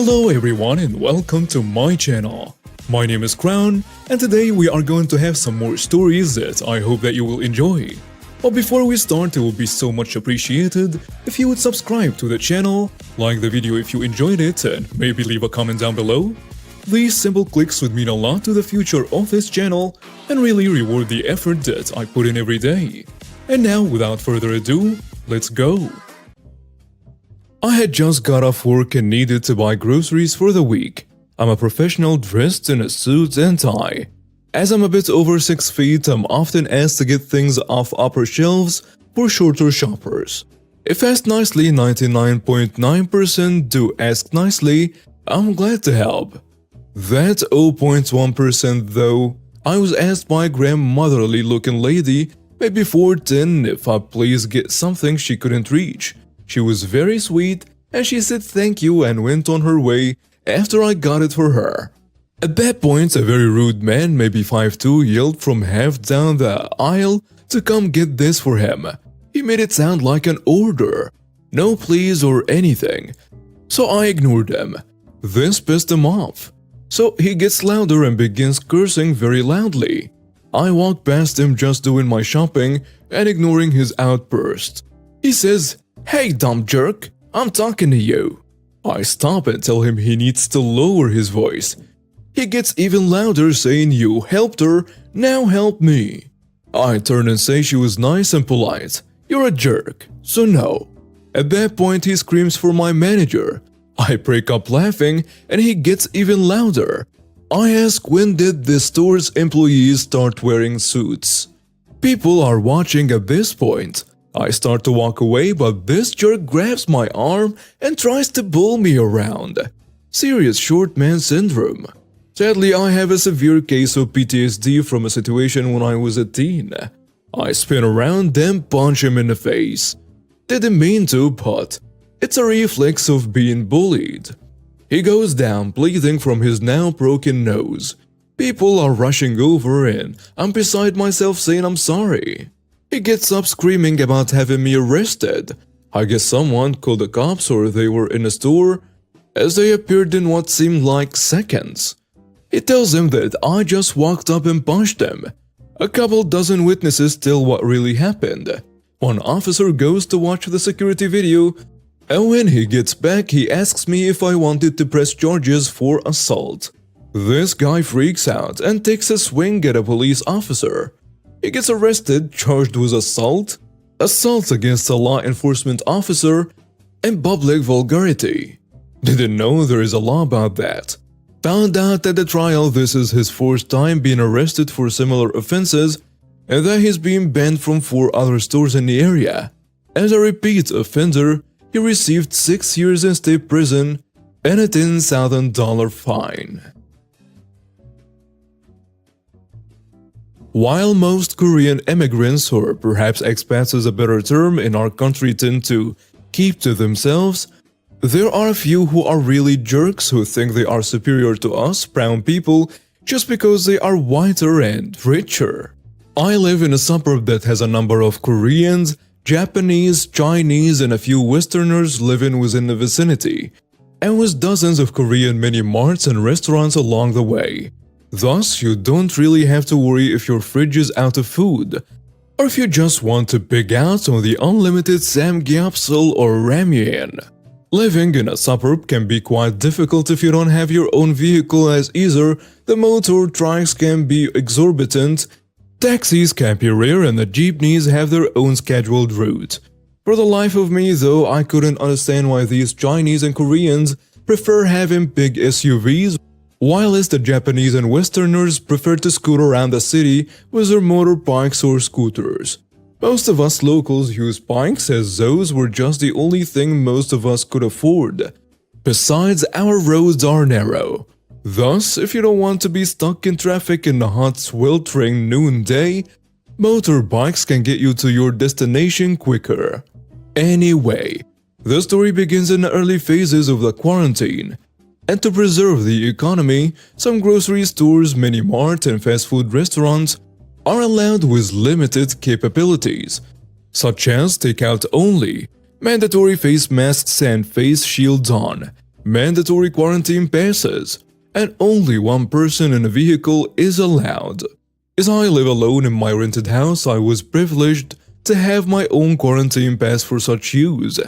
Hello everyone and welcome to my channel. My name is Crown and today we are going to have some more stories that I hope that you will enjoy. But before we start, it would be so much appreciated if you would subscribe to the channel, like the video if you enjoyed it, and maybe leave a comment down below. These simple clicks would mean a lot to the future of this channel and really reward the effort that I put in every day. And now, without further ado, let's go! I had just got off work and needed to buy groceries for the week. I'm a professional dressed in a suit and tie. As I'm a bit over 6 feet, I'm often asked to get things off upper shelves for shorter shoppers. If asked nicely, 99.9% do ask nicely. I'm glad to help. That 0.1% though, I was asked by a grandmotherly looking lady, maybe 4'10", if I please get something she couldn't reach. She was very sweet and she said thank you and went on her way after I got it for her. At that point, a very rude man, maybe 5'2", yelled from half down the aisle to come get this for him. He made it sound like an order, no please or anything. So I ignored him. This pissed him off. So he gets louder and begins cursing very loudly. I walk past him just doing my shopping and ignoring his outburst. He says, "Hey dumb jerk, I'm talking to you." I stop and tell him he needs to lower his voice. He gets even louder saying, "You helped her, now help me." I turn and say she was nice and polite. "You're a jerk, so no." At that point he screams for my manager. I break up laughing and he gets even louder. I ask when did the store's employees start wearing suits. People are watching at this point. I start to walk away, but this jerk grabs my arm and tries to pull me around. Serious short man syndrome. Sadly, I have a severe case of PTSD from a situation when I was a teen. I spin around, then punch him in the face. Didn't mean to, but it's a reflex of being bullied. He goes down, bleeding from his now broken nose. People are rushing over and I'm beside myself saying I'm sorry. He gets up screaming about having me arrested. I guess someone called the cops or they were in a store, as they appeared in what seemed like seconds. He tells him that I just walked up and punched him. A couple dozen witnesses tell what really happened. One officer goes to watch the security video, and when he gets back he asks me if I wanted to press charges for assault. This guy freaks out and takes a swing at a police officer. He gets arrested, charged with assault against a law enforcement officer, and public vulgarity. Didn't know there is a law about that. Found out at the trial this is his fourth time being arrested for similar offenses and that he's being banned from 4 other stores in the area. As a repeat offender, he received 6 years in state prison and a $10,000 fine. While most Korean immigrants, or perhaps expats is a better term, in our country tend to keep to themselves, there are a few who are really jerks who think they are superior to us, brown people, just because they are whiter and richer. I live in a suburb that has a number of Koreans, Japanese, Chinese, and a few Westerners living within the vicinity, and with dozens of Korean mini-marts and restaurants along the way. Thus, you don't really have to worry if your fridge is out of food, or if you just want to pig out on the unlimited samgyeopsal or ramyun. Living in a suburb can be quite difficult if you don't have your own vehicle, as either the motor trikes can be exorbitant, taxis can be rare, and the jeepneys have their own scheduled route. For the life of me though, I couldn't understand why these Chinese and Koreans prefer having big SUVs, whilst the Japanese and Westerners prefer to scoot around the city with their motorbikes or scooters. Most of us locals use bikes as those were just the only thing most of us could afford. Besides, our roads are narrow. Thus, if you don't want to be stuck in traffic in the hot sweltering noonday, motorbikes can get you to your destination quicker. Anyway, the story begins in the early phases of the quarantine. And to preserve the economy, some grocery stores, mini-mart, and fast food restaurants are allowed with limited capabilities, such as takeout only, mandatory face masks and face shields on, mandatory quarantine passes, and only one person in a vehicle is allowed. As I live alone in my rented house, I was privileged to have my own quarantine pass for such use.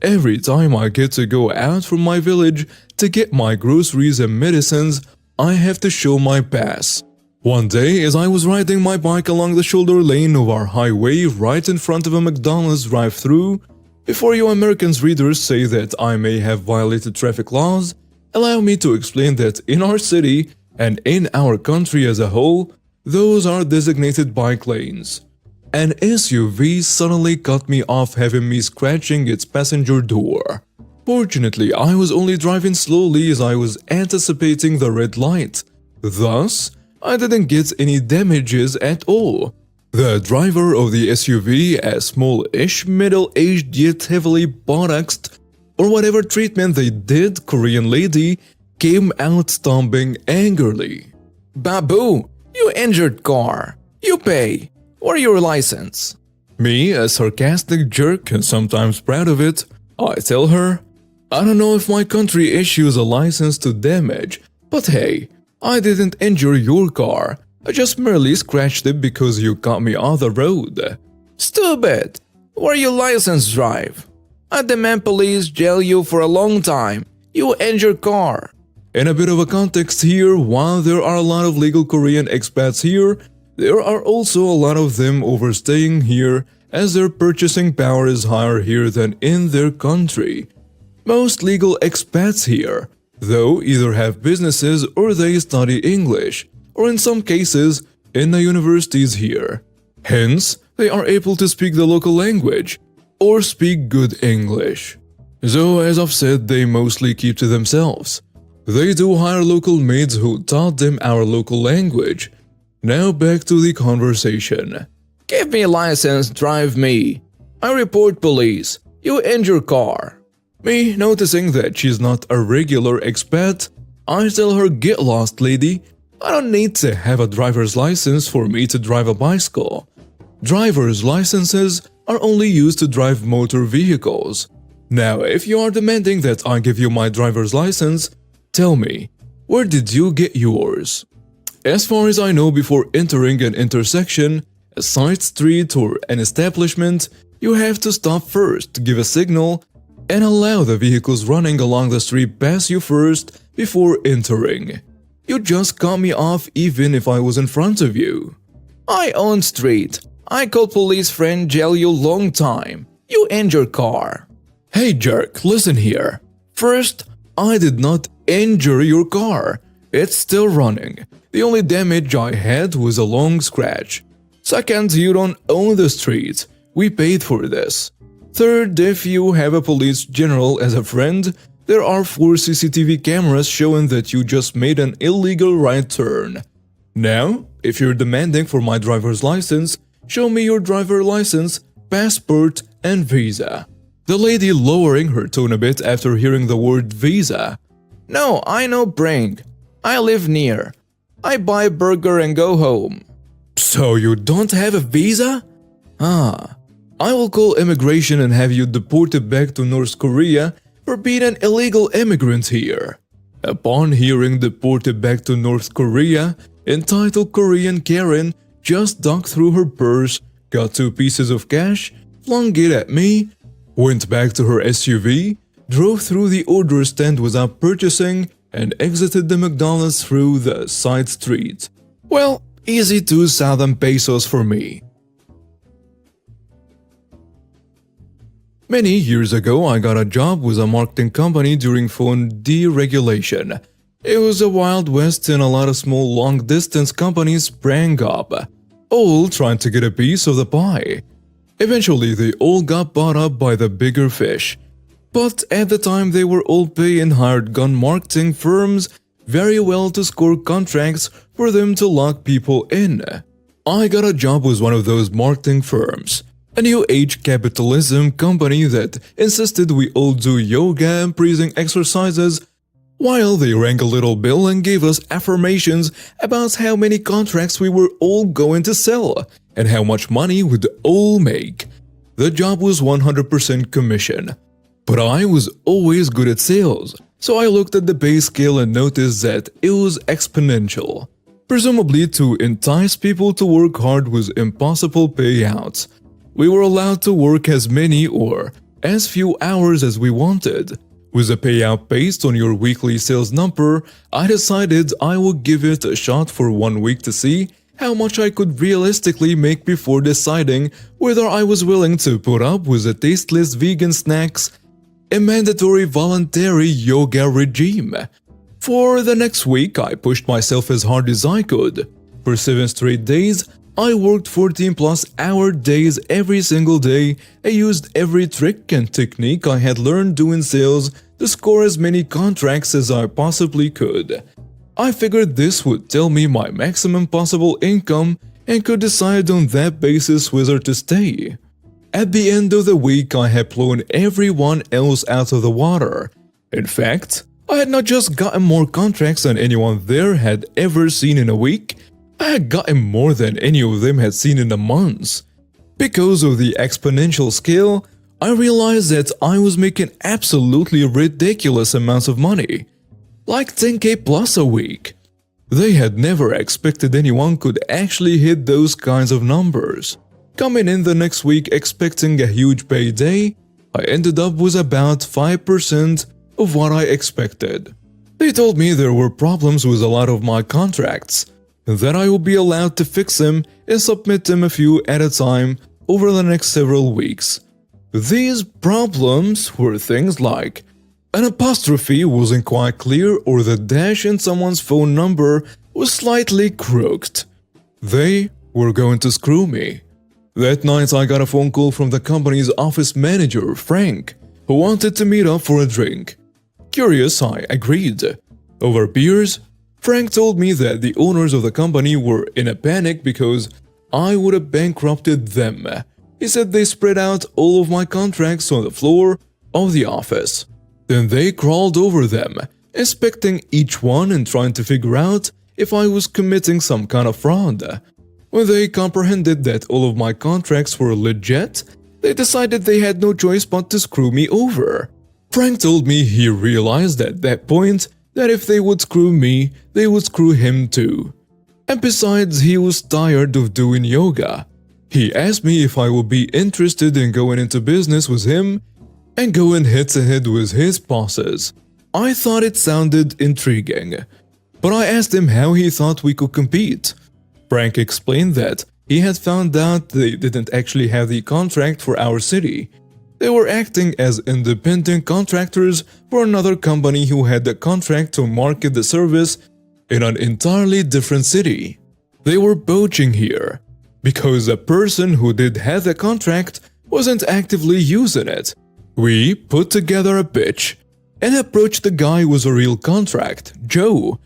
Every time I get to go out from my village to get my groceries and medicines, I have to show my pass. One day, as I was riding my bike along the shoulder lane of our highway right in front of a McDonald's drive-thru, before you Americans readers say that I may have violated traffic laws, allow me to explain that in our city and in our country as a whole, those are designated bike lanes. An SUV suddenly cut me off, having me scratching its passenger door. Fortunately, I was only driving slowly as I was anticipating the red light. Thus, I didn't get any damages at all. The driver of the SUV, a small-ish, middle-aged yet heavily botoxed, or whatever treatment they did, Korean lady, came out stomping angrily. Babu, you injured car. You pay. Or your license. Me, a sarcastic jerk and sometimes proud of it, I tell her, I don't know if my country issues a license to damage, but hey, I didn't injure your car. I just merely scratched it because you got me off the road. Stupid. Where your license drive? I demand police jail you for a long time. You injured car. In a bit of a context here, while there are a lot of legal Korean expats here, there are also a lot of them overstaying here as their purchasing power is higher here than in their country. Most legal expats here, though, either have businesses or they study English, or in some cases, in the universities here. Hence, they are able to speak the local language, or speak good English. So, as I've said, they mostly keep to themselves. They do hire local maids who taught them our local language. Now back to the conversation. Give me a license, drive me. I report police. You injure car. Me, noticing that she's not a regular expat, I tell her, get lost, lady. I don't need to have a driver's license for me to drive a bicycle. Driver's licenses are only used to drive motor vehicles. Now, if you are demanding that I give you my driver's license, tell me, where did you get yours? As far as I know, before entering an intersection, a side street or an establishment, you have to stop first, give a signal, and allow the vehicles running along the street pass you first before entering. You just cut me off even if I was in front of you. I own street. I call police friend jail you long time. You injure car. Hey jerk, listen here. First, I did not injure your car. It's still running. The only damage I had was a long scratch. Second, you don't own the street. We paid for this. Third, if you have a police general as a friend, there are 4 CCTV cameras showing that you just made an illegal right turn. Now, if you're demanding for my driver's license, show me your driver license, passport, and visa. The lady lowering her tone a bit after hearing the word visa. No, I know bring. I live near. I buy burger and go home. So you don't have a visa? Ah, I will call immigration and have you deported back to North Korea for being an illegal immigrant here. Upon hearing deported back to North Korea, entitled Korean Karen just dug through her purse, got 2 pieces of cash, flung it at me, went back to her SUV, drove through the order stand without purchasing, and exited the McDonald's through the side street. Well, easy 2,000 pesos for me. Many years ago, I got a job with a marketing company during phone deregulation. It was a wild west and a lot of small long-distance companies sprang up, all trying to get a piece of the pie. Eventually, they all got bought up by the bigger fish. But at the time, they were all paying hired gun marketing firms very well to score contracts for them to lock people in. I got a job with one of those marketing firms, a new age capitalism company that insisted we all do yoga and breathing exercises, while they rang a little bill and gave us affirmations about how many contracts we were all going to sell and how much money we'd all make. The job was 100% commission. But I was always good at sales, So I looked at the pay scale and noticed that it was exponential, presumably to entice people to work hard with impossible payouts. We were allowed to work as many or as few hours as we wanted. With a payout based on your weekly sales number, I decided I would give it a shot for 1 week to see how much I could realistically make before deciding whether I was willing to put up with the tasteless vegan snacks, a mandatory voluntary yoga regime. For the next week, I pushed myself as hard as I could. For 7 straight days, I worked 14-plus-hour days every single day. I used every trick and technique I had learned doing sales to score as many contracts as I possibly could. I figured this would tell me my maximum possible income and could decide on that basis whether to stay. At the end of the week, I had blown everyone else out of the water. In fact, I had not just gotten more contracts than anyone there had ever seen in a week, I had gotten more than any of them had seen in a month. Because of the exponential scale, I realized that I was making absolutely ridiculous amounts of money, like 10K plus a week. They had never expected anyone could actually hit those kinds of numbers. Coming in the next week expecting a huge payday, I ended up with about 5% of what I expected. They told me there were problems with a lot of my contracts, and that I would be allowed to fix them and submit them a few at a time over the next several weeks. These problems were things like an apostrophe wasn't quite clear or the dash in someone's phone number was slightly crooked. They were going to screw me. That night I got a phone call from the company's office manager, Frank, who wanted to meet up for a drink. Curious, I agreed. Over beers, Frank told me that the owners of the company were in a panic because I would have bankrupted them. He said they spread out all of my contracts on the floor of the office. Then they crawled over them, inspecting each one and trying to figure out if I was committing some kind of fraud. When they comprehended that all of my contracts were legit, they decided they had no choice but to screw me over. Frank told me he realized at that point that if they would screw me, they would screw him too. And besides, he was tired of doing yoga. He asked me if I would be interested in going into business with him and going head-to-head with his bosses. I thought it sounded intriguing, but I asked him how he thought we could compete. Frank explained that he had found out they didn't actually have the contract for our city. They were acting as independent contractors for another company who had the contract to market the service in an entirely different city. They were poaching here, because the person who did have the contract wasn't actively using it. We put together a pitch and approached the guy with a real contract, Joe,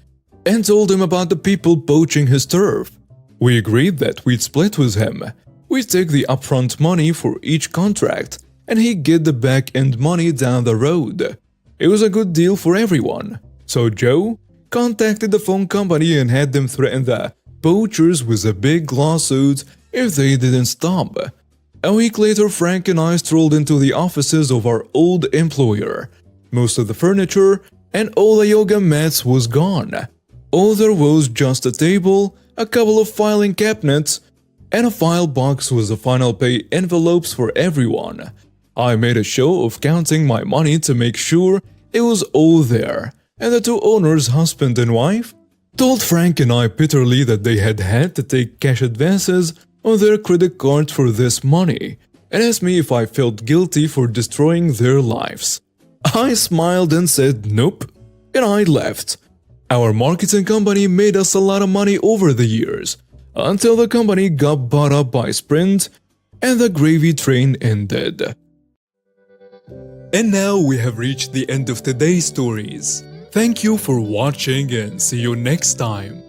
and told him about the people poaching his turf. We agreed that we'd split with him. We'd take the upfront money for each contract, and he'd get the back-end money down the road. It was a good deal for everyone. So Joe contacted the phone company and had them threaten the poachers with a big lawsuit if they didn't stop. A week later, Frank and I strolled into the offices of our old employer. Most of the furniture and all the yoga mats was gone. All there was just a table, a couple of filing cabinets, and a file box with the final pay envelopes for everyone. I made a show of counting my money to make sure it was all there, and the two owners, husband and wife, told Frank and I bitterly that they had to take cash advances on their credit card for this money, and asked me if I felt guilty for destroying their lives. I smiled and said nope, and I left. Our marketing company made us a lot of money over the years, until the company got bought up by Sprint and the gravy train ended. And now we have reached the end of today's stories. Thank you for watching and see you next time.